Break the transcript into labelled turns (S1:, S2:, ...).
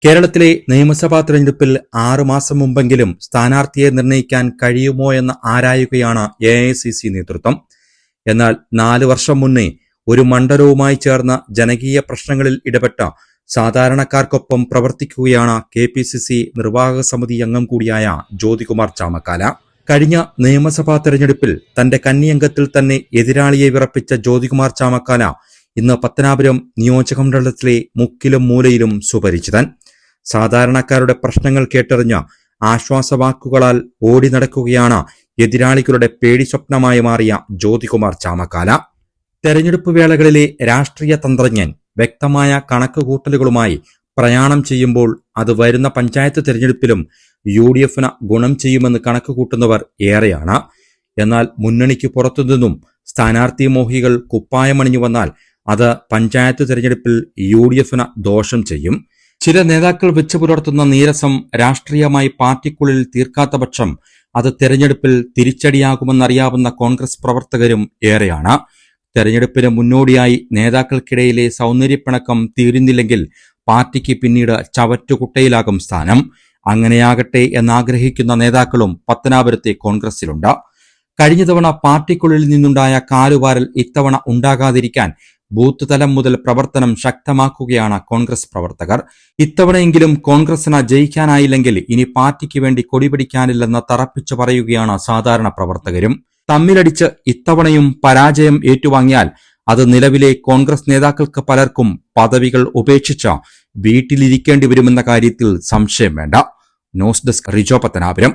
S1: കേരളത്തിലെ നിയമസഭാ തെരഞ്ഞെടുപ്പിൽ 6 മാസം മുമ്പെങ്കിലും സ്ഥാനാർത്ഥിയെ നിർണയിക്കാൻ കഴിയുമോ എന്ന് ആരായുകയാണ് AICC നേതൃത്വം. എന്നാൽ 4 വർഷം മുന്നേ ഒരു മണ്ഡലവുമായി ചേർന്ന ജനകീയ പ്രശ്നങ്ങളിൽ ഇടപെട്ട സാധാരണക്കാർക്കൊപ്പം പ്രവർത്തിക്കുകയാണ് KPCC നിർവാഹക സമിതി അംഗം കൂടിയായ ജ്യോതികുമാർ ചാമക്കാല. കഴിഞ്ഞ നിയമസഭാ തെരഞ്ഞെടുപ്പിൽ തന്റെ കന്നിയംഗത്തിൽ തന്നെ എതിരാളിയെ വിറപ്പിച്ച ജ്യോതികുമാർ ചാമക്കാല ഇന്ന് പത്തനാപുരം നിയോജകമണ്ഡലത്തിലെ മുക്കിലും മൂലയിലും സുപരിചിതൻ. സാധാരണക്കാരുടെ പ്രശ്നങ്ങൾ കേട്ടറിഞ്ഞ ആശ്വാസവാക്കുകളാൽ ഓടി നടക്കുകയാണ് എതിരാളികളുടെ പേടി സ്വപ്നമായി മാറിയ ജ്യോതികുമാർ ചാമക്കാല. തെരഞ്ഞെടുപ്പ് വേളകളിലെ രാഷ്ട്രീയ തന്ത്രജ്ഞൻ വ്യക്തമായ കണക്കുകൂട്ടലുകളുമായി പ്രയാണം ചെയ്യുമ്പോൾ അത് വരുന്ന പഞ്ചായത്ത് തെരഞ്ഞെടുപ്പിലും UDFന് ഗുണം ചെയ്യുമെന്ന് കണക്കുകൂട്ടുന്നവർ ഏറെയാണ്. എന്നാൽ മുന്നണിക്ക് പുറത്തുനിന്നും സ്ഥാനാർത്ഥി മോഹികൾ കുപ്പായമണിഞ്ഞു വന്നാൽ അത് പഞ്ചായത്ത് തെരഞ്ഞെടുപ്പിൽ UDFന് ദോഷം ചെയ്യും. ചില നേതാക്കൾ വെച്ചു പുലർത്തുന്ന നീരസം രാഷ്ട്രീയമായി പാർട്ടിക്കുള്ളിൽ തീർക്കാത്ത പക്ഷം അത് തെരഞ്ഞെടുപ്പിൽ തിരിച്ചടിയാകുമെന്നറിയാവുന്ന കോൺഗ്രസ് പ്രവർത്തകരും ഏറെയാണ്. തെരഞ്ഞെടുപ്പിന് മുന്നോടിയായി നേതാക്കൾക്കിടയിലെ സൗന്ദര്യപ്പിണക്കം തീരുന്നില്ലെങ്കിൽ പാർട്ടിക്ക് പിന്നീട് ചവറ്റുകുട്ടയിലാകും സ്ഥാനം. അങ്ങനെയാകട്ടെ എന്നാഗ്രഹിക്കുന്ന നേതാക്കളും പത്തനാപുരത്തെ കോൺഗ്രസിലുണ്ട്. കഴിഞ്ഞ തവണ പാർട്ടിക്കുള്ളിൽ നിന്നുണ്ടായ കാലുവാരൽ ഇത്തവണ ഉണ്ടാകാതിരിക്കാൻ ബൂത്ത് തലം മുതൽ പ്രവർത്തനം ശക്തമാക്കുകയാണ് കോൺഗ്രസ് പ്രവർത്തകർ. ഇത്തവണയെങ്കിലും കോൺഗ്രസിന് ജയിക്കാനായില്ലെങ്കിൽ ഇനി പാർട്ടിക്ക് വേണ്ടി കൊടിപിടിക്കാനില്ലെന്ന് തറപ്പിച്ചു പറയുകയാണ് സാധാരണ പ്രവർത്തകരും. തമ്മിലടിച്ച് ഇത്തവണയും പരാജയം ഏറ്റുവാങ്ങിയാൽ അത് നിലവിലെ കോൺഗ്രസ് നേതാക്കൾക്ക് പലർക്കും പദവികൾ ഉപേക്ഷിച്ച് വീട്ടിലിരിക്കേണ്ടി വരുമെന്ന കാര്യത്തിൽ സംശയം വേണ്ട. News desk Rijo Pathanapuram.